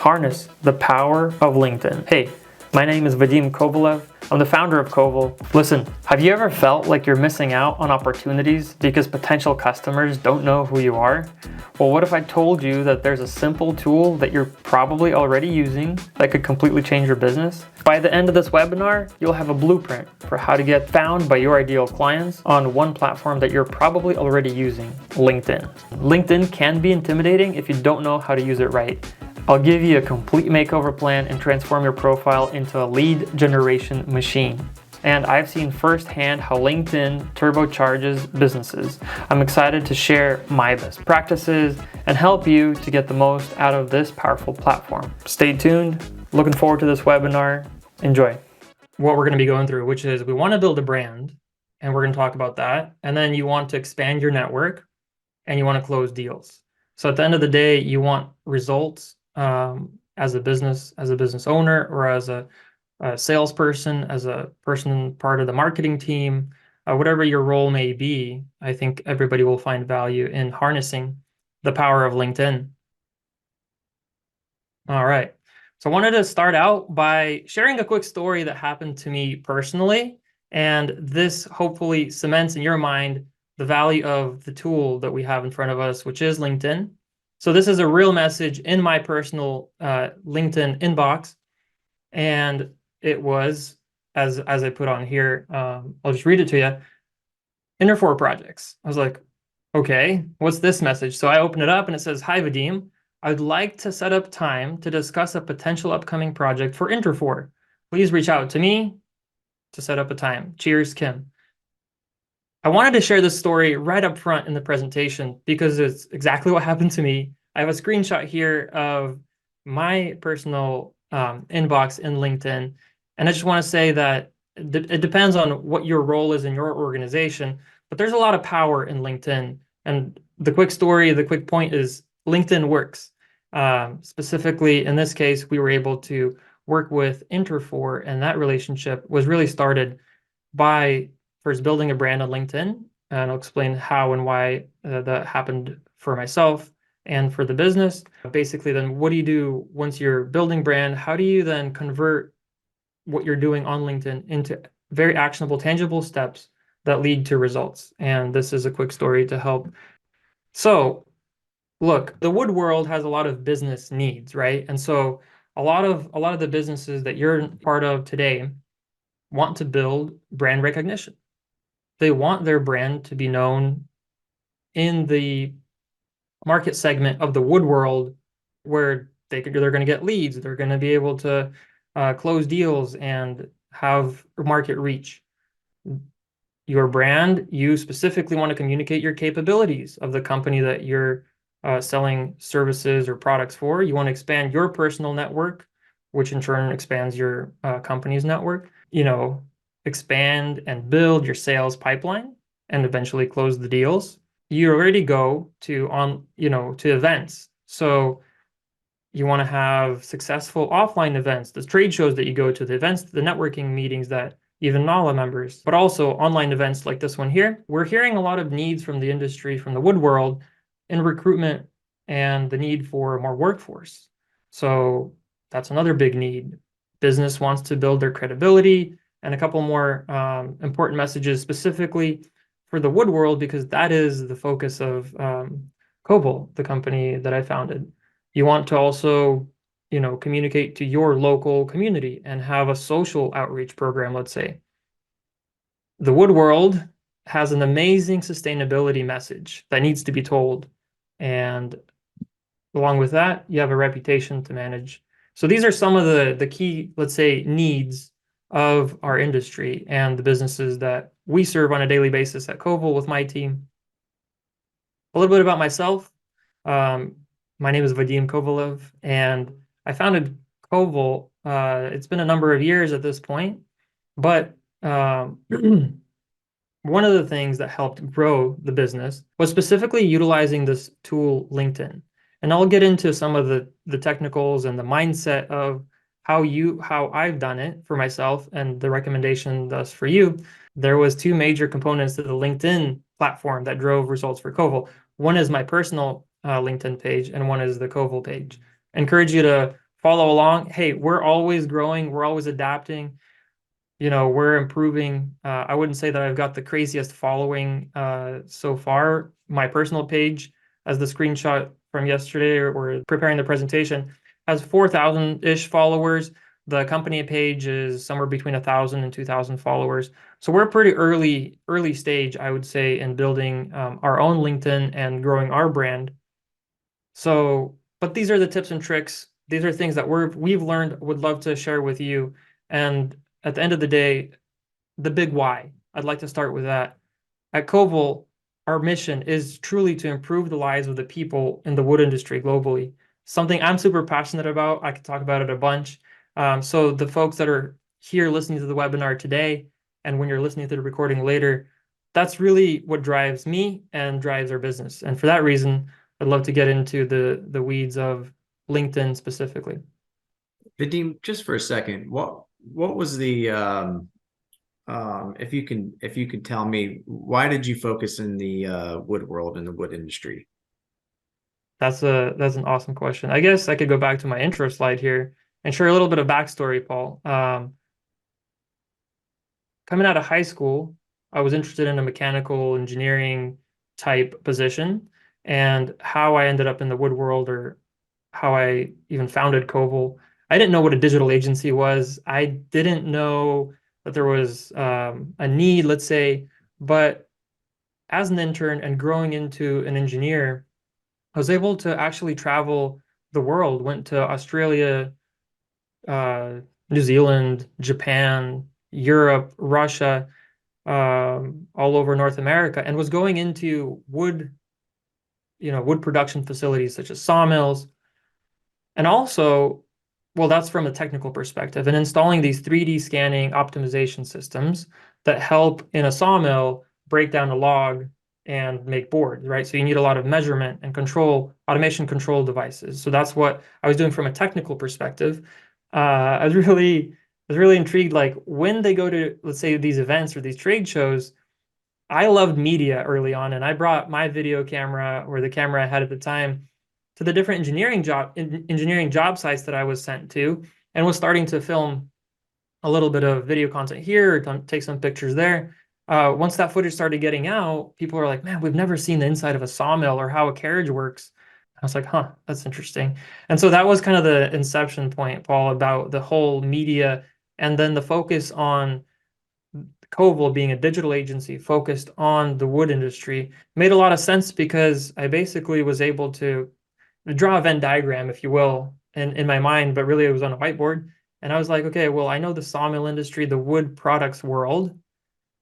Harness the power of LinkedIn. Hey, my name is Vadim Kovalev. I'm the founder of Koval. Listen, have you ever felt like you're missing out on opportunities because potential customers don't know who you are? Well, what if I told you that there's a simple tool that you're probably already using that could completely change your business? By the end of this webinar, you'll have a blueprint for how to get found by your ideal clients on one platform that you're probably already using, LinkedIn. LinkedIn can be intimidating if you don't know how to use it right. I'll give you a complete makeover plan and transform your profile into a lead generation machine. And I've seen firsthand how LinkedIn turbocharges businesses. I'm excited to share my best practices and help you to get the most out of this powerful platform. Stay tuned. Looking forward to this webinar. Enjoy. What we're going to be going through, which is we want to build a brand, and we're going to talk about that. And then you want to expand your network and you want to close deals. So at the end of the day, you want results as a business owner, or as a salesperson, as a person part of the marketing team, whatever your role may be. I think everybody will find value in harnessing the power of LinkedIn. All right. So I wanted to start out by sharing a quick story that happened to me personally, and this hopefully cements in your mind the value of the tool that we have in front of us, which is LinkedIn. So this is a real message in my personal LinkedIn inbox, and it was, as I put on here, I'll just read it to you. Inter4 projects. I was like, okay, what's this message? So I open it up and it says, "Hi Vadim, I'd like to set up time to discuss a potential upcoming project for Inter4. Please reach out to me to set up a time. Cheers, Kim." I wanted to share this story right up front in the presentation because it's exactly what happened to me. I have a screenshot here of my personal inbox in LinkedIn. And I just want to say that it depends on what your role is in your organization, but there's a lot of power in LinkedIn. And the quick story, the quick point is LinkedIn works. Specifically, in this case, we were able to work with Inter4, and that relationship was really started by first building a brand on LinkedIn, and I'll explain how and why that happened for myself and for the business. Basically, then what do you do once you're building brand? How do you then convert what you're doing on LinkedIn into very actionable, tangible steps that lead to results? And this is a quick story to help. So look, the wood world has a lot of business needs, right? And so a lot of the businesses that you're part of today want to build brand recognition. They want their brand to be known in the market segment of the wood world where they're going to get leads, they're going to be able to close deals and have market reach. Your brand, you specifically want to communicate your capabilities of the company that you're selling services or products for. You want to expand your personal network, which in turn expands your company's network. Expand and build your sales pipeline and eventually close the deals. You already go to events. So you want to have successful offline events, the trade shows that you go to, the events, the networking meetings that even NAWLA members, but also online events like this one here. We're hearing a lot of needs from the industry, from the wood world, in recruitment and the need for more workforce. So that's another big need. Business wants to build their credibility, and a couple more important messages specifically for the wood world, because that is the focus of Koval, the company that I founded. You want to also, communicate to your local community and have a social outreach program, let's say. The wood world has an amazing sustainability message that needs to be told. And along with that, you have a reputation to manage. So these are some of the key, let's say, needs of our industry and the businesses that we serve on a daily basis at Koval with my team. A little bit about myself. My name is Vadim Kovalev, and I founded Koval. It's been a number of years at this point, but one of the things that helped grow the business was specifically utilizing this tool, LinkedIn. And I'll get into some of the technicals and the mindset of how I've done it for myself and the recommendation thus for you. There was two major components to the LinkedIn platform that drove results for Koval. One is my personal LinkedIn page, and one is the Koval page. I encourage you to follow along. Hey, we're always growing, we're always adapting. We're improving. I wouldn't say that I've got the craziest following so far. My personal page, as the screenshot from yesterday, or we're preparing the presentation, has 4,000-ish followers. The company page is somewhere between 1,000 and 2,000 followers. So we're pretty early stage, I would say, in building our own LinkedIn and growing our brand. So, but these are the tips and tricks. These are things that we've learned, would love to share with you. And at the end of the day, the big why. I'd like to start with that. At Koval, our mission is truly to improve the lives of the people in the wood industry globally. Something I'm super passionate about. I could talk about it a bunch. So the folks that are here listening to the webinar today, and when you're listening to the recording later, that's really what drives me and drives our business. And for that reason, I'd love to get into the weeds of LinkedIn specifically. Vadim, just for a second, what was the if you can tell me, why did you focus in the wood world and the wood industry? That's an awesome question. I guess I could go back to my intro slide here and share a little bit of backstory, Paul. Coming out of high school, I was interested in a mechanical engineering type position, and how I ended up in the wood world, or how I even founded Koval. I didn't know what a digital agency was. I didn't know that there was a need, let's say, but as an intern and growing into an engineer, I was able to actually travel the world, went to Australia, uh, New Zealand, Japan, Europe, Russia, all over North America, and was going into wood production facilities such as sawmills. And also, well, that's from a technical perspective, and installing these 3D scanning optimization systems that help in a sawmill break down a log and make boards, right? So you need a lot of measurement and automation control devices. So that's what I was doing from a technical perspective. I was really intrigued, like when they go to, let's say, these events or these trade shows. I loved media early on, and I brought my video camera, or the camera I had at the time, to the different engineering job sites that I was sent to, and was starting to film a little bit of video content here, or take some pictures there. Once that footage started getting out, people were like, "Man, we've never seen the inside of a sawmill or how a carriage works." I was like, "Huh, that's interesting." And so that was kind of the inception point, Paul, about the whole media, and then the focus on Koval being a digital agency focused on the wood industry made a lot of sense, because I basically was able to draw a Venn diagram, if you will, in my mind, but really it was on a whiteboard. And I was like, okay, well, I know the sawmill industry, the wood products world.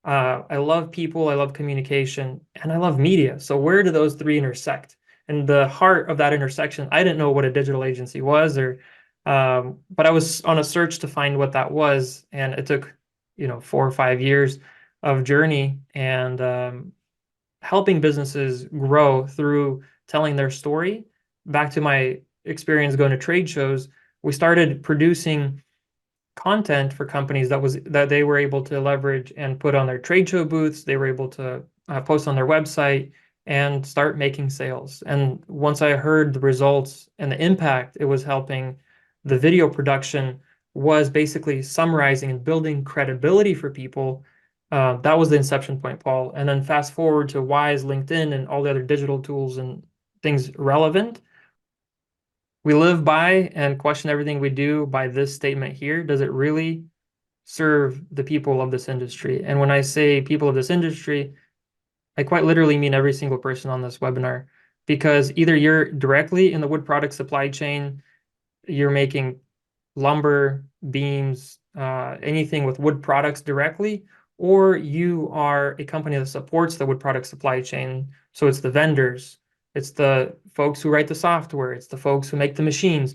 I love people, I love communication, and I love media. So where do those three intersect? And the heart of that intersection, I didn't know what a digital agency was, but I was on a search to find what that was, and it took 4 or 5 years of journey, and helping businesses grow through telling their story. Back to my experience going to trade shows, we started producing content for companies that they were able to leverage and put on their trade show booths. They were able to post on their website and start making sales. And once I heard the results and the impact it was helping, the video production was basically summarizing and building credibility for people. That was the inception point, Paul. And then fast forward to why is LinkedIn and all the other digital tools and things relevant? We live by and question everything we do by this statement here. Does it really serve the people of this industry? And when I say people of this industry, I quite literally mean every single person on this webinar, because either you're directly in the wood product supply chain, you're making lumber, beams, anything with wood products directly, or you are a company that supports the wood product supply chain. So it's the vendors, it's the folks who write the software, it's the folks who make the machines.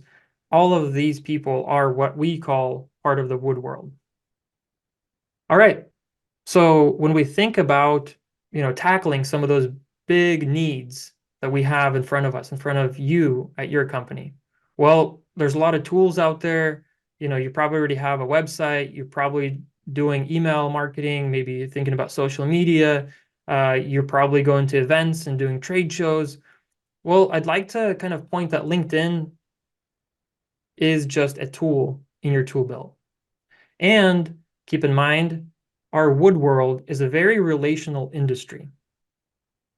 All of these people are what we call part of the wood world. All right. So when we think about, tackling some of those big needs that we have in front of us, in front of you at your company, well, there's a lot of tools out there. You probably already have a website. You're probably doing email marketing, maybe you're thinking about social media. You're probably going to events and doing trade shows. Well, I'd like to kind of point that LinkedIn is just a tool in your tool belt. And keep in mind, our wood world is a very relational industry.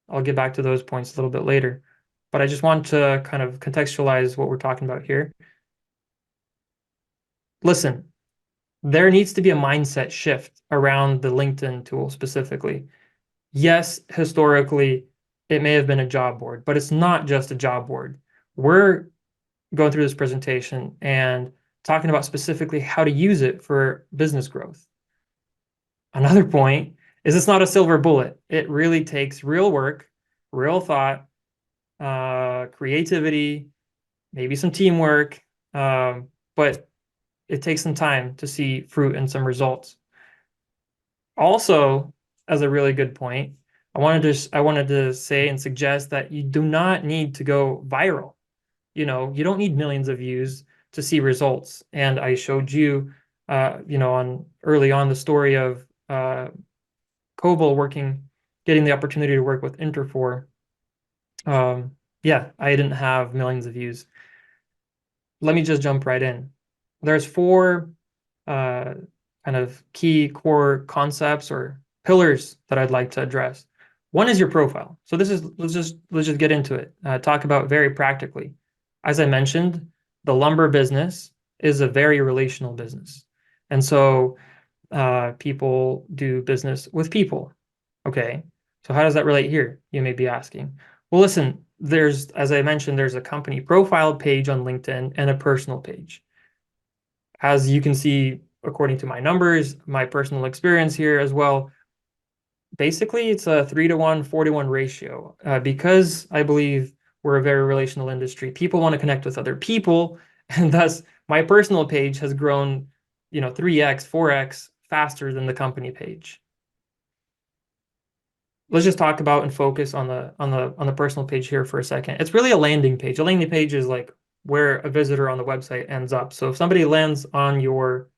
I'll get back to those points a little bit later, but I just want to kind of contextualize what we're talking about here. Listen, there needs to be a mindset shift around the LinkedIn tool specifically. Yes, historically, it may have been a job board, but it's not just a job board. We're going through this presentation and talking about specifically how to use it for business growth. Another point is it's not a silver bullet. It really takes real work, real thought, creativity, maybe some teamwork, but it takes some time to see fruit and some results. Also, as a really good point, I wanted to say and suggest that you do not need to go viral. You don't need millions of views to see results. And I showed you, on early on the story of Koval getting the opportunity to work with Interfor. Yeah, I didn't have millions of views. Let me just jump right in. There's four kind of key core concepts or pillars that I'd like to address. One is your profile. So let's just get into it. Talk about very practically. As I mentioned, the lumber business is a very relational business. And so people do business with people. Okay. So how does that relate here? You may be asking. Well, listen, as I mentioned, there's a company profile page on LinkedIn and a personal page. As you can see, according to my numbers, my personal experience here as well, basically it's a 3-to-1, 4-to-1 ratio. Because I believe we're a very relational industry, people want to connect with other people, and thus my personal page has grown, 3x, 4x faster than the company page. Let's just talk about and focus on the personal page here for a second. It's really a landing page. A landing page is like where a visitor on the website ends up. So if somebody lands on your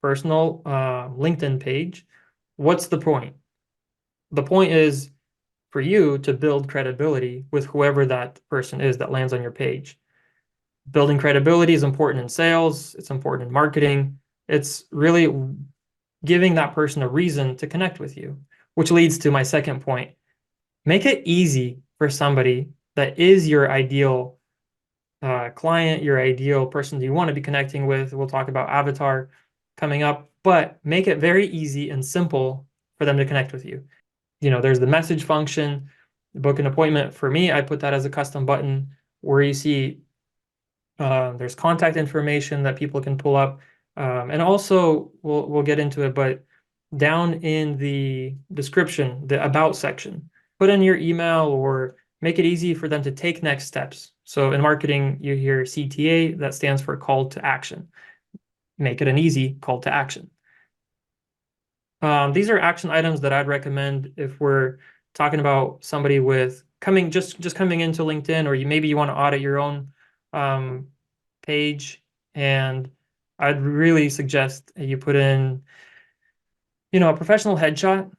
personal LinkedIn page, what's the point? The point is for you to build credibility with whoever that person is that lands on your page. Building credibility is important in sales. It's important in marketing. It's really giving that person a reason to connect with you, which leads to my second point. Make it easy for somebody that is your ideal client, your ideal person you want to be connecting with. We'll talk about avatar coming up, but make it very easy and simple for them to connect with you. There's the message function, book an appointment. For me, I put that as a custom button where you see there's contact information that people can pull up. And also, we'll get into it, but down in the description, the about section, put in your email or make it easy for them to take next steps. So in marketing, you hear CTA, that stands for call to action. Make it an easy call to action. These are action items that I'd recommend if we're talking about somebody with just coming into LinkedIn, or maybe you want to audit your own page. And I'd really suggest you put in, a professional headshot.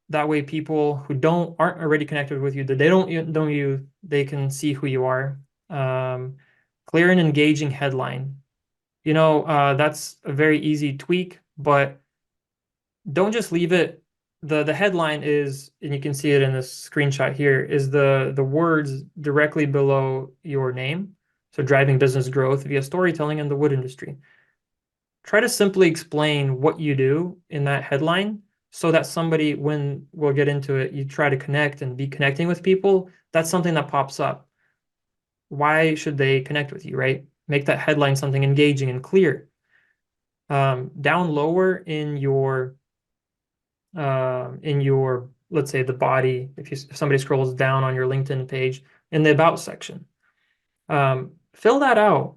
That way people who aren't already connected with you, that they don't know you, they can see who you are. Clear and engaging headline. That's a very easy tweak, but don't just leave it. The headline is, and you can see it in this screenshot here, is the words directly below your name. So driving business growth via storytelling in the wood industry. Try to simply explain what you do in that headline so that somebody, when we'll get into it, you try to connect and be connecting with people, that's something that pops up. Why should they connect with you, right? Make that headline something engaging and clear. Down lower in your, let's say the body, if somebody scrolls down on your LinkedIn page in the about section, fill that out.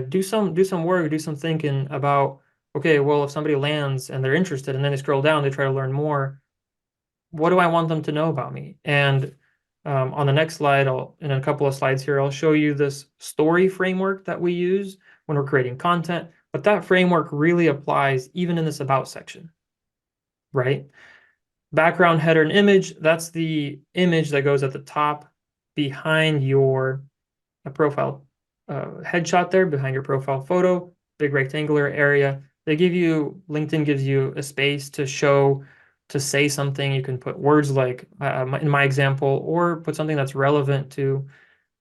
Do some work, do some thinking about, okay, well, if somebody lands and they're interested and then they scroll down, they try to learn more, what do I want them to know about me? And on the next slide, in a couple of slides here, I'll show you this story framework that we use when we're creating content, but that framework really applies even in this about section, right? Background, header, and image, that's the image that goes at the top behind your profile headshot there, behind your profile photo. big rectangular area. LinkedIn gives you a space to show, to say something. You can put words like, in my example, or put something that's relevant to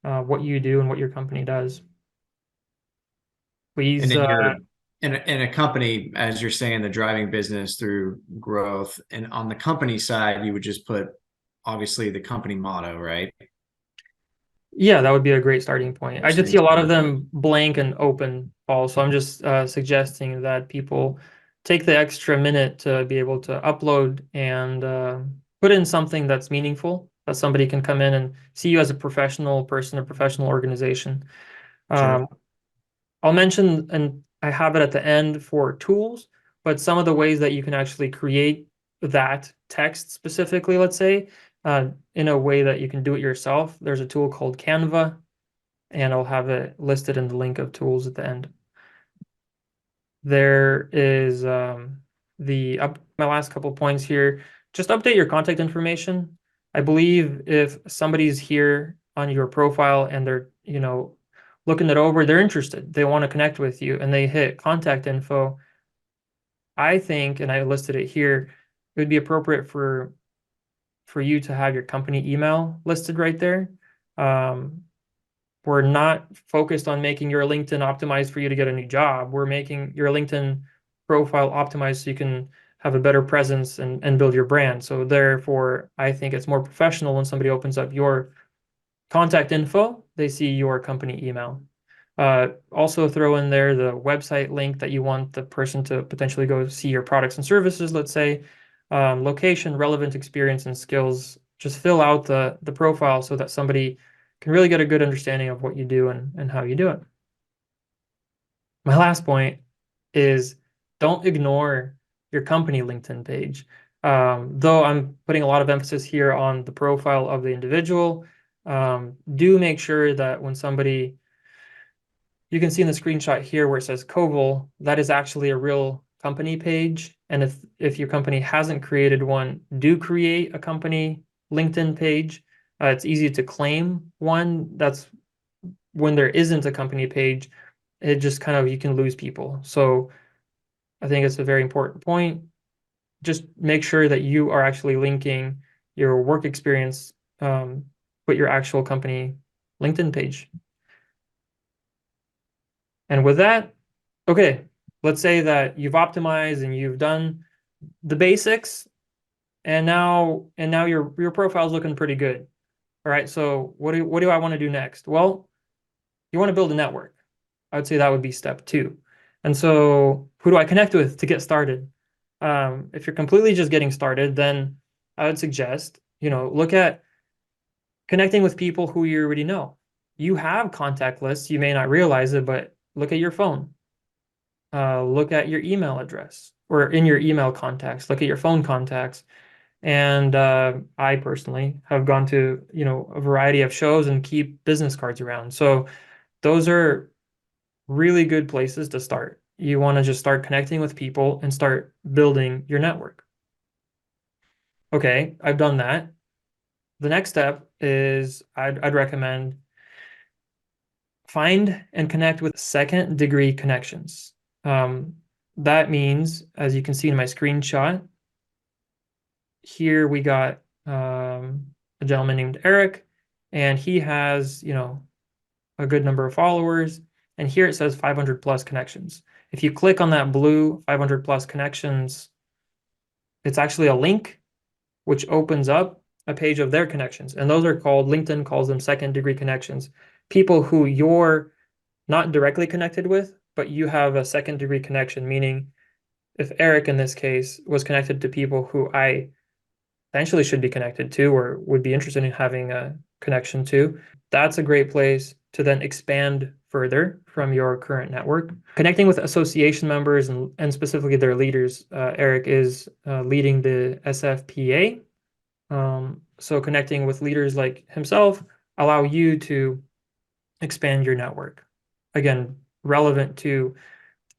what you do and what your company does. And Please, then you're in a company, as you're saying, the driving business through growth. And on the company side, you would just put obviously the company motto, right? yeah, that would be a great starting point. I Those just see things a lot of first. them blank and open, Paul. So I'm just suggesting that people take the extra minute to be able to upload and put in something that's meaningful, that somebody can come in and see you as a professional person, a professional organization. Sure. Um, I'll mention, and I have it at the end for tools, but some of the ways that you can actually create that text specifically, let's say, in a way that you can do it yourself. There's a tool called Canva, and I'll have it listed in the link of tools at the end. There is my last couple points here. Just update your contact information. I believe if somebody's here on your profile and they're, looking it over, they're interested, they want to connect with you, and they hit contact info. I think, and I listed it here, it would be appropriate for you to have your company email listed right there. Um, we're not focused on making your LinkedIn optimized for you to get a new job. We're making your LinkedIn profile optimized so you can have a better presence and build your brand. So therefore, I think it's more professional when somebody opens up your contact info, they see your company email. Also throw in there the website link that you want the person to potentially go see your products and services, let's say. Location, relevant experience, and skills. Just fill out the profile so that somebody can really get a good understanding of what you do and how you do it. My last point is don't ignore your company LinkedIn page. Though I'm putting a lot of emphasis here on the profile of the individual, do make sure that when somebody, you can see in the screenshot here where it says Koval, that is actually a real company page. And if your company hasn't created one, do create a company LinkedIn page. It's easy to claim one. That's when there isn't a company page, it just kind of, you can lose people. So I think it's a very important point. Just make sure that you are actually linking your work experience with your actual company LinkedIn page. And with that, okay, let's say that you've optimized and you've done the basics, and now your profile is looking pretty good. All right, so what do I want to do next? Well, you want to build a network. I would say that would be step two. And so who do I connect with to get started? If you're completely just getting started, then I would suggest, look at connecting with people who you already know. You have contact lists. You may not realize it, but look at your phone. Look at your email address or in your email contacts. Look at your phone contacts. And I personally have gone to, a variety of shows and keep business cards around. So those are really good places to start. You want to just start connecting with people and start building your network. Okay, I've done that. The next step is I'd recommend find and connect with second degree connections. Um, that means, as you can see in my screenshot, here we got a gentleman named Eric, and he has, a good number of followers. And here it says 500 plus connections. If you click on that blue 500 plus connections, it's actually a link which opens up a page of their connections. And those are called, LinkedIn calls them second degree connections. People who you're not directly connected with, but you have a second degree connection, meaning if Eric in this case was connected to people who I potentially should be connected to or would be interested in having a connection to, that's a great place to then expand further from your current network. Connecting with association members and specifically their leaders. Eric is leading the SFPA. So connecting with leaders like himself allow you to expand your network. Again, relevant to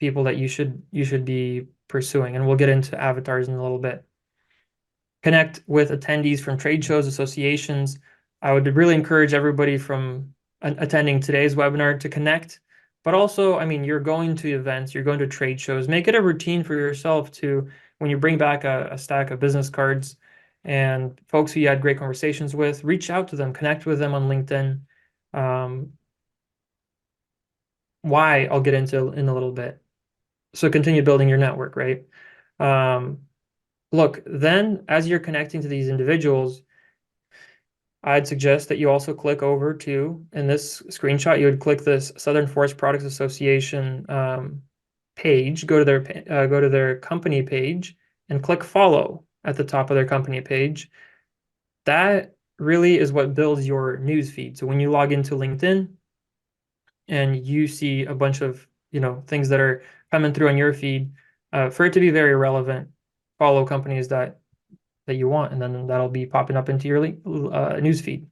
people that you should be pursuing. And we'll get into avatars in a little bit. Connect with attendees from trade shows, associations. I would really encourage everybody from attending today's webinar to connect But also, I mean, you're going to events, you're going to trade shows. Make it a routine for yourself to, when you bring back a stack of business cards and folks who you had great conversations with, reach out to them, connect with them on LinkedIn. Um, why I'll get into in a little bit. So continue building your network, right? Um, look, then as you're connecting to these individuals, I'd suggest that you also click over to, in this screenshot, you would click this Southern Forest Products Association page, go to their company page and click follow at the top of their company page. That really is what builds your news feed. So when you log into LinkedIn and you see a bunch of, things that are coming through on your feed, for it to be very relevant, follow companies that you want, and then that'll be popping up into your news feed.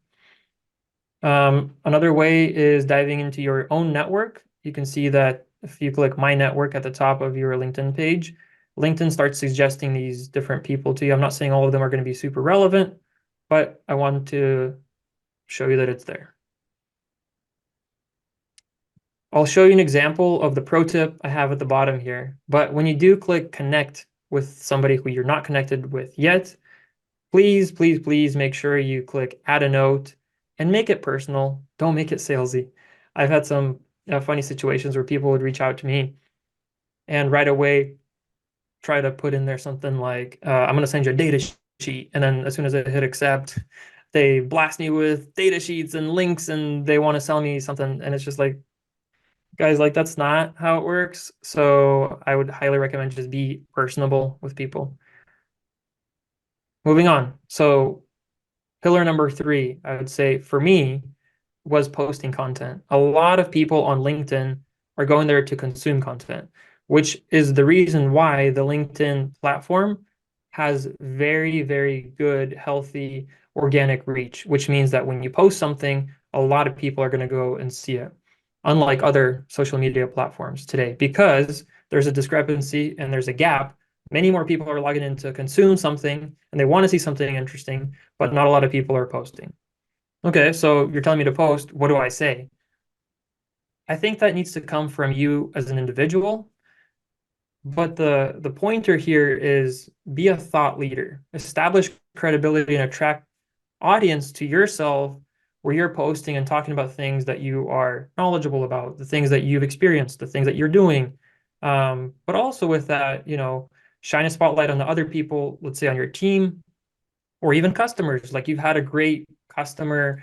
Another way is diving into your own network. You can see that if you click My Network at the top of your LinkedIn page, LinkedIn starts suggesting these different people to you. I'm not saying all of them are going to be super relevant, but I want to show you that it's there. I'll show you an example of the pro tip I have at the bottom here. But when you do click connect with somebody who you're not connected with yet, please, please, please make sure you click add a note and make it personal. Don't make it salesy. I've had some funny situations where people would reach out to me and right away try to put in there something like, I'm going to send you a data sheet. And then as soon as I hit accept, they blast me with data sheets and links and they want to sell me something. And it's just like, guys, like that's not how it works. So I would highly recommend just be personable with people. Moving on. So pillar number 3, I would say for me, was posting content. A lot of people on LinkedIn are going there to consume content, which is the reason why the LinkedIn platform has very, very good, healthy, organic reach, which means that when you post something, a lot of people are going to go and see it, unlike other social media platforms today, because there's a discrepancy and there's a gap. Many more people are logging in to consume something and they want to see something interesting, but not a lot of people are posting. Okay, so you're telling me to post. What do I say? I think that needs to come from you as an individual, but the pointer here is be a thought leader. Establish credibility and attract audience to yourself where you're posting and talking about things that you are knowledgeable about, the things that you've experienced, the things that you're doing. But also with that, shine a spotlight on the other people, let's say on your team, or even customers. Like you've had a great customer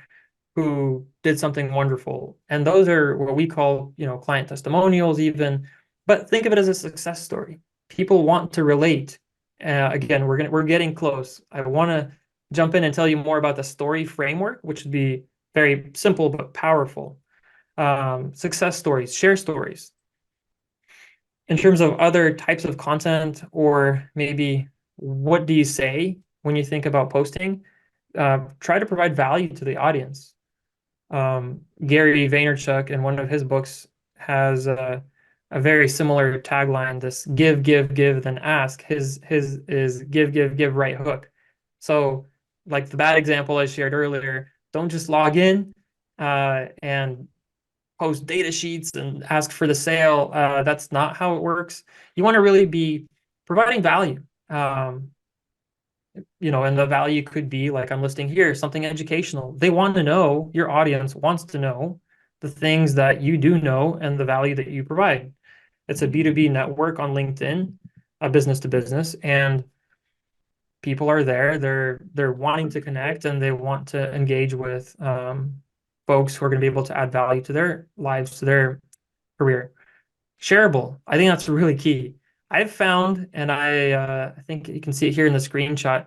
who did something wonderful. And those are what we call, client testimonials even, but think of it as a success story. People want to relate. Again, we're getting close. I want to jump in and tell you more about the story framework, which would be very simple but powerful. Success stories, share stories. In terms of other types of content, or maybe what do you say when you think about posting? Try to provide value to the audience. Gary Vaynerchuk in one of his books has a very similar tagline, this give, give, give, then ask. His is give, give, give, right hook. So like the bad example I shared earlier, don't just log in and post data sheets and ask for the sale. That's not how it works. You want to really be providing value. And the value could be like I'm listing here, something educational. They want to know, your audience wants to know the things that you do know and the value that you provide. It's a B2B network on LinkedIn, a business to business, and people are there. They're wanting to connect and they want to engage with folks who are going to be able to add value to their lives, to their career. Shareable. I think that's really key. I've found, and I think you can see it here in the screenshot.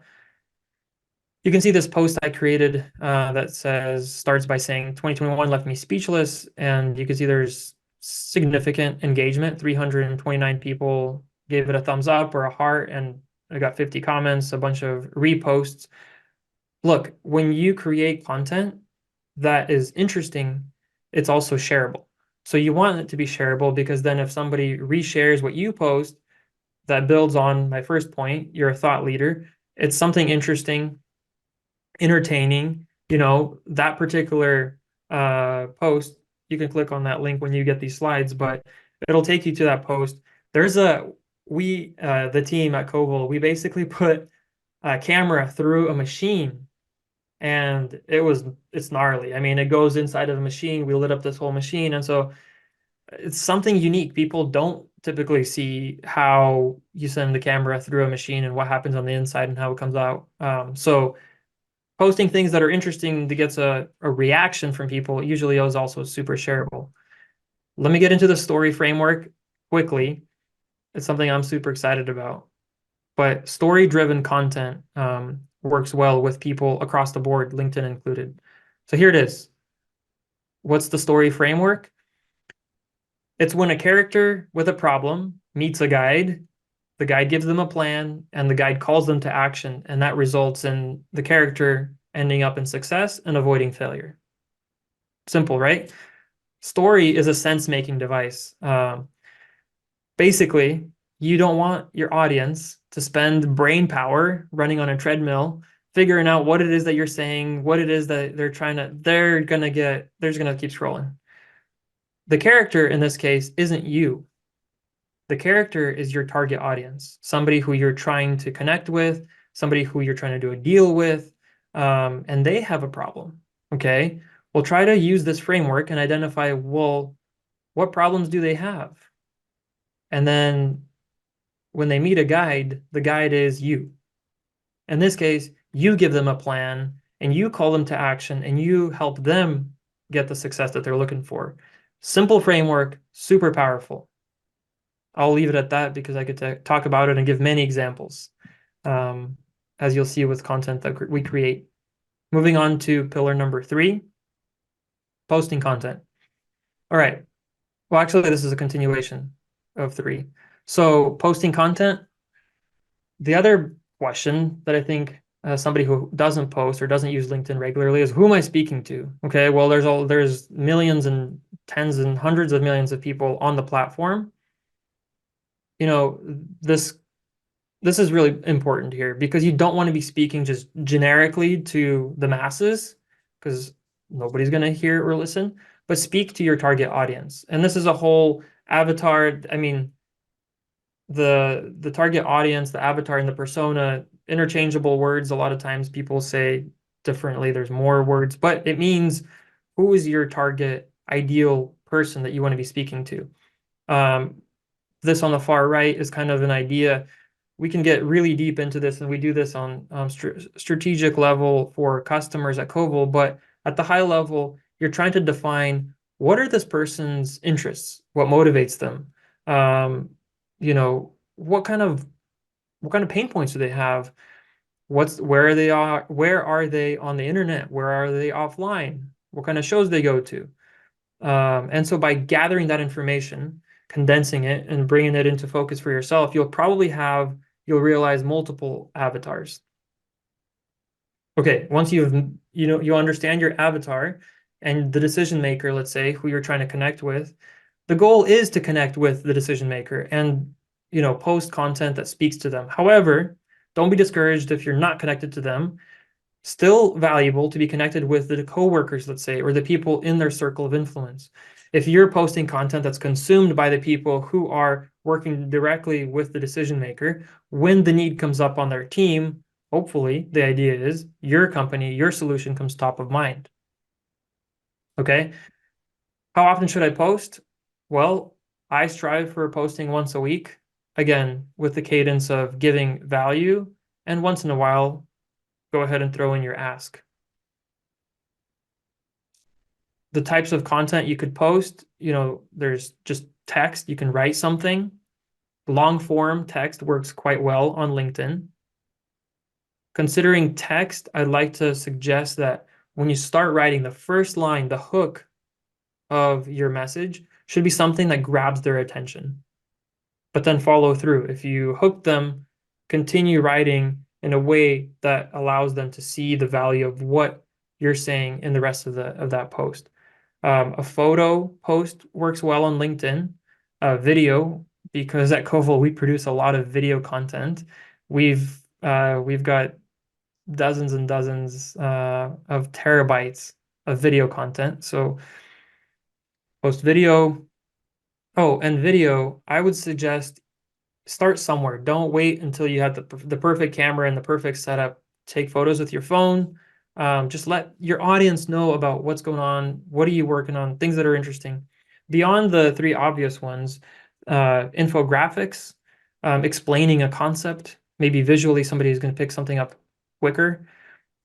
You can see this post I created that starts by saying 2021 left me speechless. And you can see there's significant engagement. 329 people gave it a thumbs up or a heart, and I got 50 comments, a bunch of reposts. Look, when you create content that is interesting, it's also shareable. So you want it to be shareable because then if somebody reshares what you post, that builds on my first point. You're a thought leader. It's something interesting, entertaining. That particular post, you can click on that link when you get these slides, but it'll take you to that post. There's the team at Koval, we basically put a camera through a machine, and it's gnarly. I mean, it goes inside of a machine. We lit up this whole machine, and so it's something unique. People don't typically see how you send the camera through a machine and what happens on the inside and how it comes out. So posting things that are interesting to get a reaction from people usually is also super shareable. Let me get into the story framework quickly. It's something I'm super excited about. But story-driven content works well with people across the board, LinkedIn included. So here it is. What's the story framework? It's when a character with a problem meets a guide, the guide gives them a plan, and the guide calls them to action, and that results in the character ending up in success and avoiding failure. Simple, right? Story is a sense-making device. Basically, you don't want your audience to spend brain power running on a treadmill, figuring out what it is that you're saying, what it is that they're just gonna keep scrolling. The character in this case isn't you. The character is your target audience, somebody who you're trying to connect with, somebody who you're trying to do a deal with, and they have a problem. Okay. We'll try to use this framework and identify, well, what problems do they have? And then when they meet a guide, the guide is you. In this case, you give them a plan and you call them to action and you help them get the success that they're looking for. Simple framework, super powerful. I'll leave it at that because I could talk about it and give many examples, as you'll see with content that we create. Moving on to pillar number 3, posting content. All right. Well, actually, this is a continuation of 3. So posting content, the other question that I think somebody who doesn't post or doesn't use LinkedIn regularly is, who am I speaking to? Okay, well, there's millions and tens and hundreds of millions of people on the platform. You know, this is really important here because you don't want to be speaking just generically to the masses because nobody's going to hear or listen, but speak to your target audience. And this is a whole avatar. I mean, the target audience, the avatar, and the persona, interchangeable words. A lot of times people say differently. There's more words, but it means who is your target ideal person that you want to be speaking to. This on the far right is kind of an idea. We can get really deep into this, and we do this on strategic level for customers at Koval. But at the high level, you're trying to define what are this person's interests, what motivates them. You know, what kind of pain points do they have? Where are they on the internet? Where are they offline? What kind of shows they go to? And so by gathering that information, condensing it and bringing it into focus for yourself, you'll realize multiple avatars. Okay, once you understand your avatar and the decision maker, let's say, who you're trying to connect with, the goal is to connect with the decision maker and post content that speaks to them. However, don't be discouraged if you're not connected to them. Still valuable to be connected with the coworkers, let's say, or the people in their circle of influence. If you're posting content that's consumed by the people who are working directly with the decision maker, when the need comes up on their team, hopefully the idea is your company, your solution comes top of mind. Okay. How often should I post? Well, I strive for posting once a week, again, with the cadence of giving value, and once in a while, go ahead and throw in your ask. The types of content you could post, there's just text, you can write something. Long form text works quite well on LinkedIn. Considering text, I'd like to suggest that when you start writing, the first line, the hook of your message should be something that grabs their attention, but then follow through. If you hook them, continue writing in a way that allows them to see the value of what you're saying in the rest of that post. A photo post works well on LinkedIn. Video, because at Koval we produce a lot of video content. We've got dozens and dozens of terabytes of video content. So post video. Oh, and video, I would suggest start somewhere. Don't wait until you have the perfect camera and the perfect setup. Take photos with your phone. Just let your audience know about what's going on. What are you working on? Things that are interesting. Beyond the three obvious ones, infographics, explaining a concept. Maybe visually somebody is going to pick something up quicker.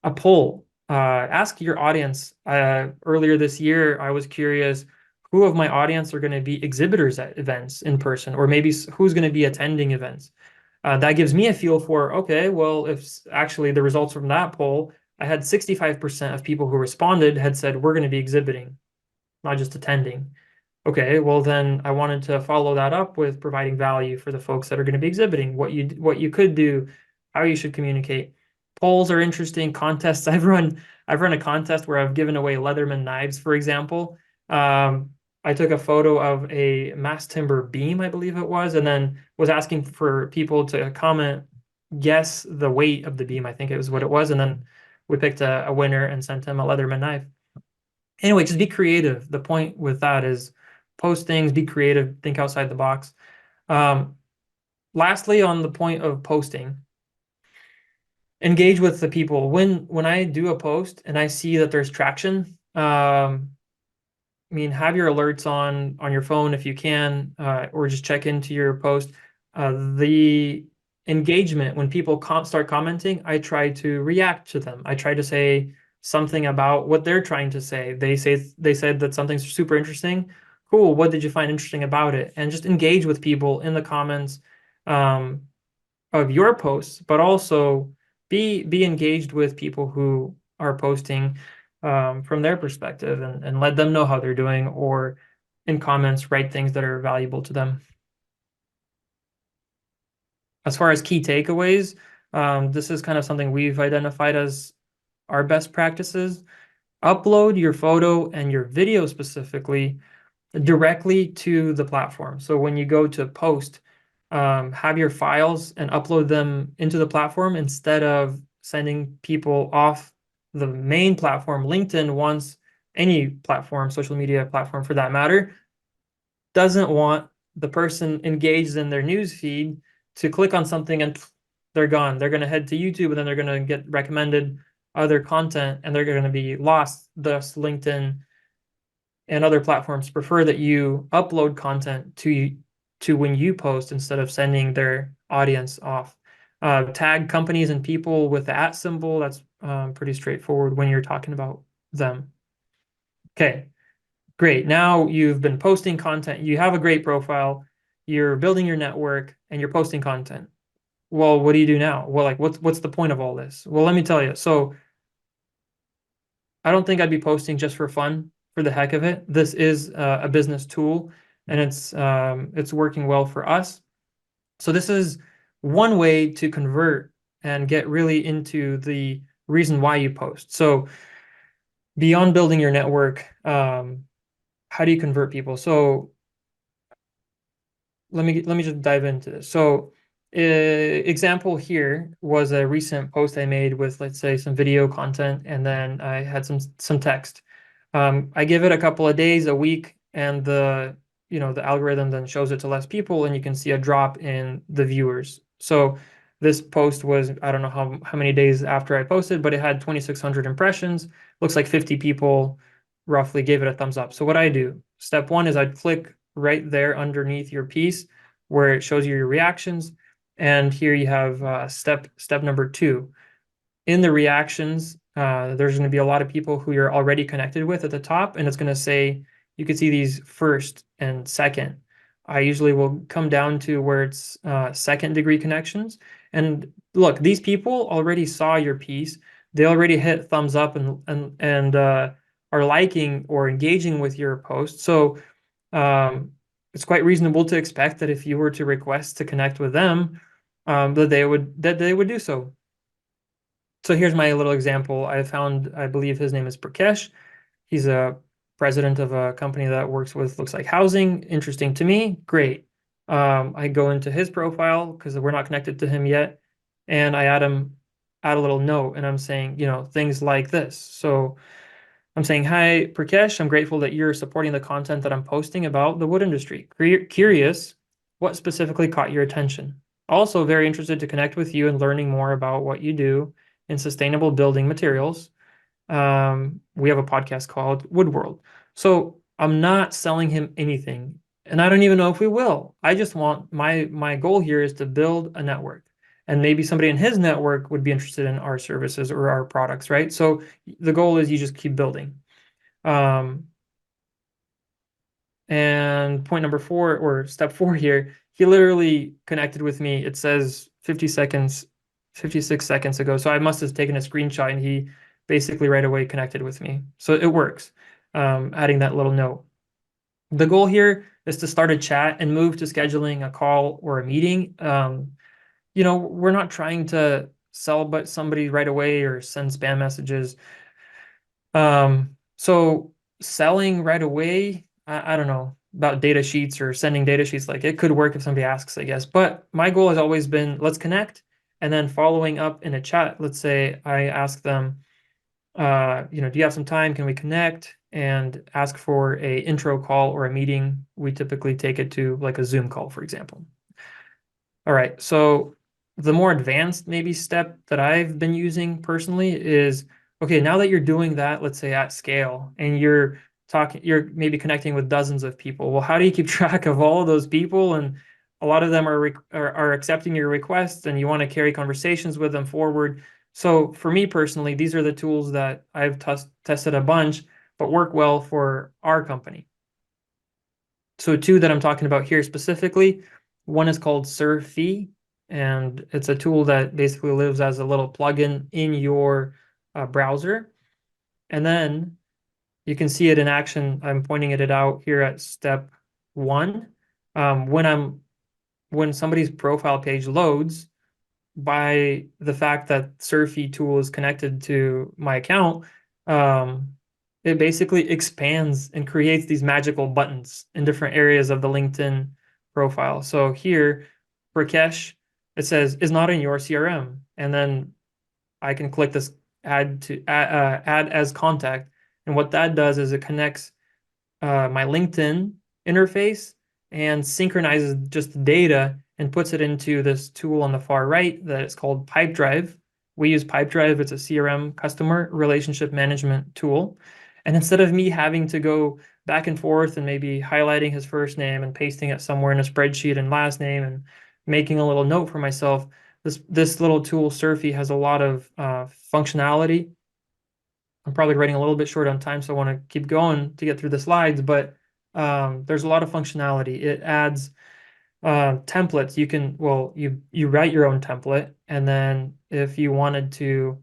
A poll. Ask your audience. Earlier this year, I was curious who of my audience are going to be exhibitors at events in person, or maybe who's going to be attending events. That gives me a feel for, okay, well, if actually the results from that poll, I had 65% of people who responded had said, we're going to be exhibiting, not just attending. Okay, well then I wanted to follow that up with providing value for the folks that are going to be exhibiting, what you could do, how you should communicate. Polls are interesting. Contests. I've run a contest where I've given away Leatherman knives, for example. I took a photo of a mass timber beam, I believe it was, and then was asking for people to comment, guess the weight of the beam. I think it was what it was, and then we picked a winner and sent him a Leatherman knife. Anyway, just be creative. The point with that is post things, be creative, think outside the box. Um, Lastly, on the point of posting, engage with the people. When I do a post and I see that there's traction, I mean, have your alerts on your phone if you can, or just check into your post. The engagement, when people start commenting, I try to react to them. I try to say something about what they're trying to say. They said that something's super interesting. Cool. What did you find interesting about it? And just engage with people in the comments um, of your posts, but also be engaged with people who are posting from their perspective and let them know how they're doing, or in comments, write things that are valuable to them. As far as key takeaways, this is kind of something we've identified as our best practices. Upload your photo and your video specifically directly to the platform. So when you go to post, have your files and upload them into the platform instead of sending people off the main platform. LinkedIn wants any platform, social media platform for that matter, doesn't want the person engaged in their news feed to click on something and they're gone. They're going to head to YouTube and then they're going to get recommended other content and they're going to be lost. Thus, LinkedIn and other platforms prefer that you upload content to when you post instead of sending their audience off. Tag companies and people with the @ symbol. That's pretty straightforward when you're talking about them. Okay, great. Now you've been posting content. You have a great profile. You're building your network and you're posting content. Well, what do you do now? Well, like what's the point of all this? Well, let me tell you. So I don't think I'd be posting just for fun, for the heck of it. This is a business tool, and it's working well for us. So this is one way to convert and get really into the reason why you post. So beyond building your network, how do you convert people? So let me just dive into this. So example here was a recent post I made with, let's say, some video content, and then I had some text. I give it a couple of days, a week, and the algorithm then shows it to less people, and you can see a drop in the viewers. So this post was, I don't know how many days after I posted, but it had 2,600 impressions. Looks like 50 people roughly gave it a thumbs up. So what I do, step one is I'd click right there underneath your piece where it shows you your reactions. And here you have step number 2. In the reactions, there's going to be a lot of people who you're already connected with at the top, and it's going to say, you can see these first and second. I usually will come down to where it's second degree connections. And look, these people already saw your piece. They already hit thumbs up and are liking or engaging with your post. So it's quite reasonable to expect that if you were to request to connect with them, that they would do so. So here's my little example. I believe his name is Prakash. He's a president of a company that works with, looks like, housing. Interesting to me. Great. I go into his profile because we're not connected to him yet, and I add a little note, and I'm saying, things like this. So I'm saying, hi, Prakash, I'm grateful that you're supporting the content that I'm posting about the wood industry. Curious, what specifically caught your attention? Also, very interested to connect with you and learning more about what you do in sustainable building materials. We have a podcast called Wood World. So I'm not selling him anything, and I don't even know if we will. I just want my goal here is to build a network. And maybe somebody in his network would be interested in our services or our products, right? So the goal is you just keep building. Um, and point number four, or step four here, he literally connected with me. It says 50 seconds, 56 seconds ago. So I must have taken a screenshot and he basically right away connected with me. So it works, adding that little note. The goal here is to start a chat and move to scheduling a call or a meeting. We're not trying to sell but somebody right away or send spam messages. So selling right away, I don't know about data sheets or sending data sheets. Like it could work if somebody asks, I guess. But my goal has always been let's connect and then following up in a chat. Let's say I ask them, do you have some time? Can we connect? And ask for a intro call or a meeting. We typically take it to like a Zoom call, for example. All right. So the more advanced maybe step that I've been using personally is, okay, now that you're doing that, let's say at scale, and you're maybe connecting with dozens of people. Well, how do you keep track of all of those people? And a lot of them are accepting your requests and you want to carry conversations with them forward. So for me personally, these are the tools that I've tested a bunch, but work well for our company. So two that I'm talking about here specifically, one is called Surfy, and it's a tool that basically lives as a little plugin in your browser. And then you can see it in action. I'm pointing it out here at step one. When somebody's profile page loads, by the fact that Surfy tool is connected to my account, um, it basically expands and creates these magical buttons in different areas of the LinkedIn profile. So here, Rakesh, it says is not in your CRM, and then I can click this add as contact, and what that does is it connects my LinkedIn interface and synchronizes just the data and puts it into this tool on the far right that is called Pipedrive. We use Pipedrive. It's a CRM customer relationship management tool. And instead of me having to go back and forth and maybe highlighting his first name and pasting it somewhere in a spreadsheet and last name and making a little note for myself, this little tool, Surfy, has a lot of functionality. I'm probably running a little bit short on time, so I want to keep going to get through the slides, but there's a lot of functionality. It adds templates. You write your own template, and then if you wanted to,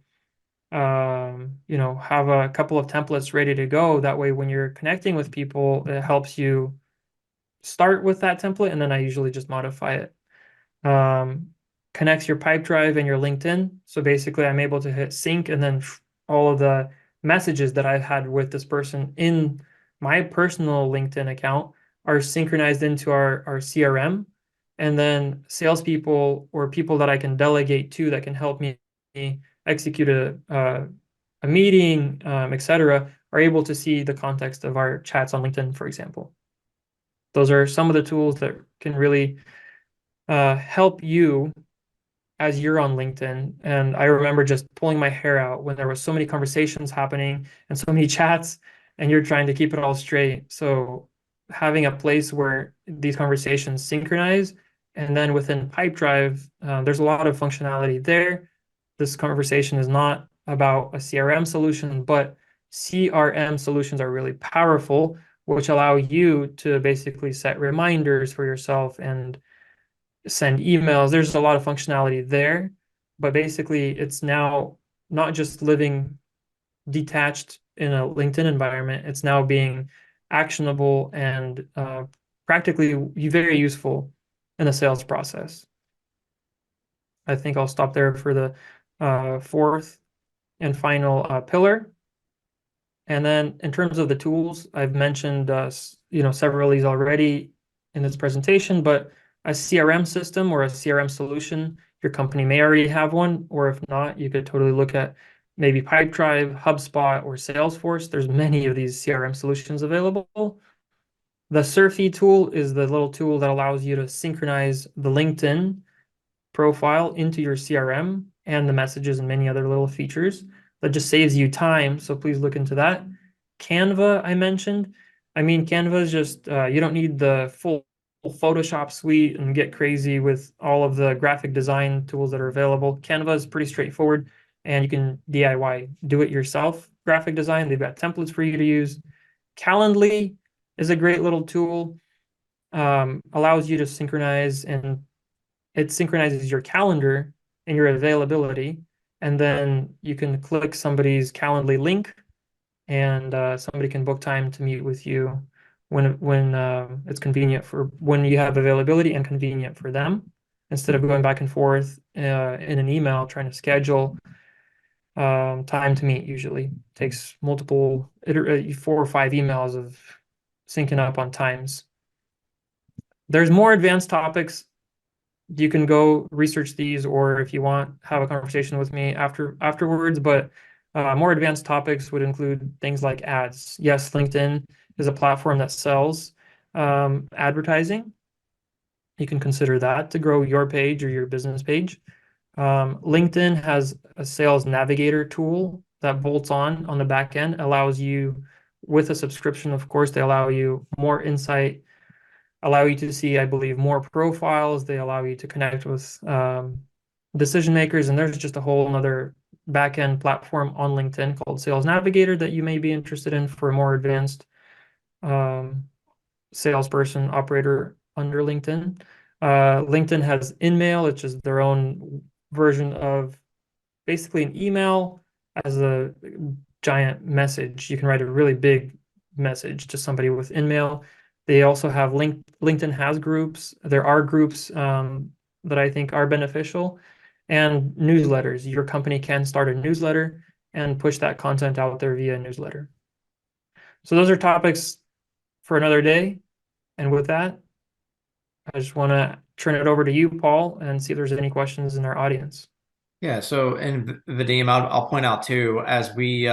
have a couple of templates ready to go, that way when you're connecting with people, it helps you start with that template, and then I usually just modify it. um, Connects your Pipedrive and your LinkedIn. So basically, I'm able to hit sync, and then all of the messages that I've had with this person in my personal LinkedIn account are synchronized into our CRM. And then salespeople or people that I can delegate to that can help me execute a meeting, etc., are able to see the context of our chats on LinkedIn, for example. Those are some of the tools that can really help you as you're on LinkedIn. And I remember just pulling my hair out when there was so many conversations happening and so many chats, and you're trying to keep it all straight. So having a place where these conversations synchronize, and then within Pipedrive, there's a lot of functionality there. This conversation is not about a CRM solution, but CRM solutions are really powerful, which allow you to basically set reminders for yourself and send emails. There's a lot of functionality there, but basically it's now not just living detached in a LinkedIn environment. It's now being actionable and practically very useful in the sales process. I think I'll stop there for the fourth and final pillar. And then in terms of the tools, I've mentioned several of these already in this presentation, but a CRM system or a CRM solution, your company may already have one, or if not, you could totally look at maybe Pipedrive, HubSpot, or Salesforce. There's many of these CRM solutions available. The Surfy tool is the little tool that allows you to synchronize the LinkedIn profile into your CRM and the messages and many other little features that just saves you time. So please look into that. Canva, I mentioned. I mean, Canva is just, you don't need the full Photoshop suite and get crazy with all of the graphic design tools that are available. Canva is pretty straightforward and you can DIY, do it yourself graphic design. They've got templates for you to use. Calendly is a great little tool, allows you to synchronize, and it synchronizes your calendar and your availability. And then you can click somebody's Calendly link and somebody can book time to meet with you when it's convenient for when you have availability and convenient for them, instead of going back and forth in an email trying to schedule time to meet. Usually takes multiple 4 or 5 emails of syncing up on times. There's more advanced topics. You can go research these, or if you want, have a conversation with me afterwards. But more advanced topics would include things like ads. Yes, LinkedIn is a platform that sells advertising. You can consider that to grow your page or your business page. LinkedIn has a sales navigator tool that bolts on the back end, allows you, with a subscription, of course, they allow you more insight, allow you to see, I believe, more profiles. They allow you to connect with decision makers. And there's just a whole other back-end platform on LinkedIn called Sales Navigator that you may be interested in for a more advanced salesperson operator under LinkedIn. LinkedIn has InMail, which is their own version of basically an email as a giant message. You can write a really big message to somebody with InMail. They also have LinkedIn has groups. There are groups that I think are beneficial, and newsletters. Your company can start a newsletter and push that content out there via newsletter. So those are topics for another day. And with that, I just want to turn it over to you, Paul, and see if there's any questions in our audience. Yeah. So, and Vadim, I'll point out too, as we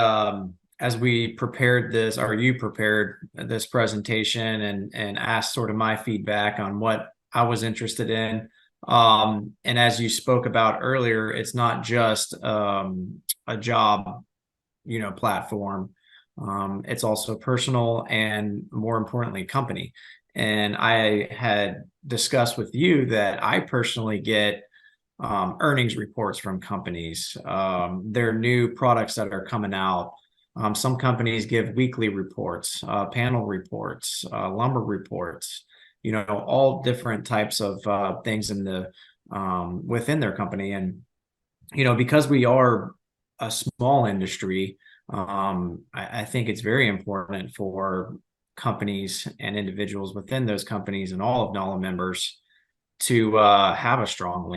prepared this, or you prepared this presentation and asked sort of my feedback on what I was interested in. And as you spoke about earlier, it's not just a job, platform. It's also personal and, more importantly, company. And I had discussed with you that I personally get earnings reports from companies, their new products that are coming out. Some companies give weekly reports, panel reports, lumber reports, all different types of things in the within their company. And, because we are a small industry, I think it's very important for companies and individuals within those companies and all of NAWLA members to have a strong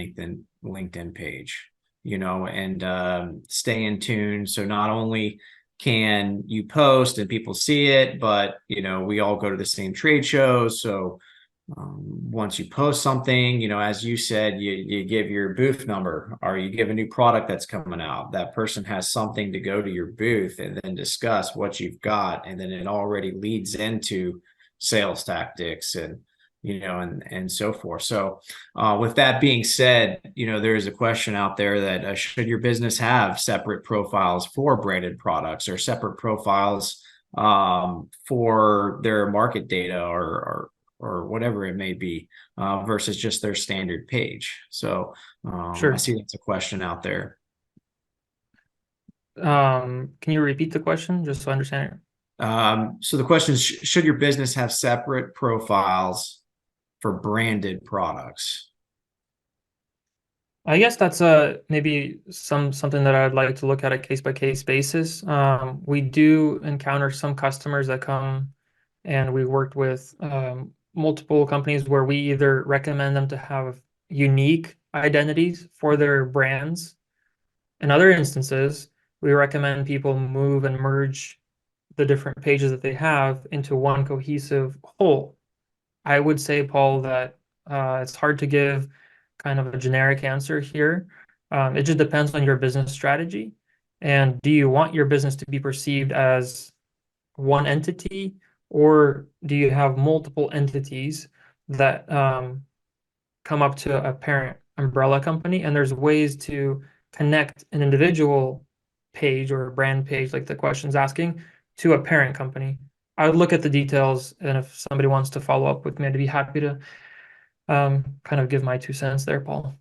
LinkedIn page, and stay in tune. So not only can you post and people see it, but we all go to the same trade shows. So once you post something, as you said, you give your booth number, or you give a new product that's coming out. That person has something to go to your booth and then discuss what you've got, and then it already leads into sales tactics and and so forth. So with that being said, there is a question out there that should your business have separate profiles for branded products, or separate profiles for their market data, or whatever it may be, versus just their standard page. So Sure. I see that's a question out there. Can you repeat the question just so I understand it? So the question is, should your business have separate profiles for branded products? I guess that's maybe something that I'd like to look at a case by case basis. We do encounter some customers that come, and we worked with multiple companies where we either recommend them to have unique identities for their brands. In other instances, we recommend people move and merge the different pages that they have into one cohesive whole. I would say, Paul, that it's hard to give kind of a generic answer here. It just depends on your business strategy. And do you want your business to be perceived as one entity, or do you have multiple entities that come up to a parent umbrella company? And there's ways to connect an individual page or a brand page, like the question's asking, to a parent company. I would look at the details, and if somebody wants to follow up with me, I'd be happy to kind of give my 2 cents there, Paul.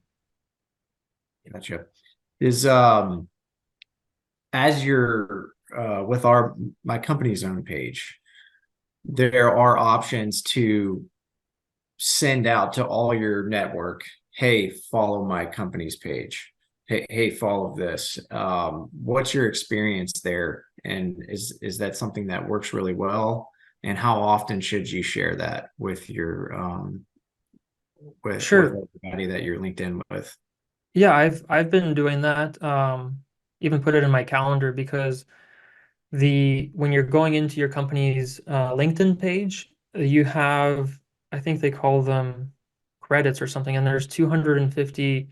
Gotcha. Is as you're with my company's own page, there are options to send out to all your network, hey, follow my company's page. Hey, follow this. What's your experience there? And is that something that works really well? And how often should you share that with your with Sure. everybody that you're linked in with? Yeah, I've been doing that. Even put it in my calendar because the when you're going into your company's LinkedIn page, you have, I think they call them credits or something, and there's 250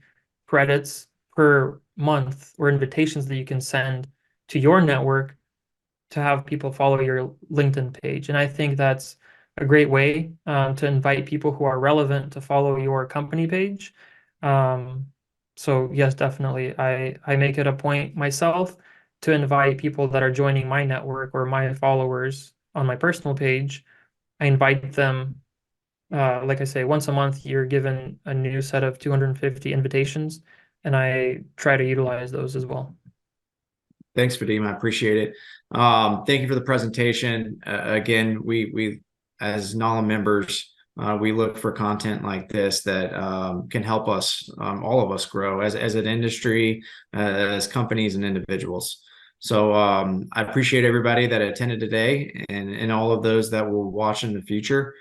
credits per month or invitations that you can send to your network to have people follow your LinkedIn page. And I think that's a great way to invite people who are relevant to follow your company page. Um, so yes, definitely. I make it a point myself to invite people that are joining my network or my followers on my personal page. I invite them, like I say, once a month, you're given a new set of 250 invitations, and I try to utilize those as well. Thanks, Vadim. I appreciate it. Thank you for the presentation. Again, we as NAWLA members, we look for content like this that can help us, all of us, grow as an industry, as companies and individuals. So I appreciate everybody that attended today, and all of those that will watch in the future.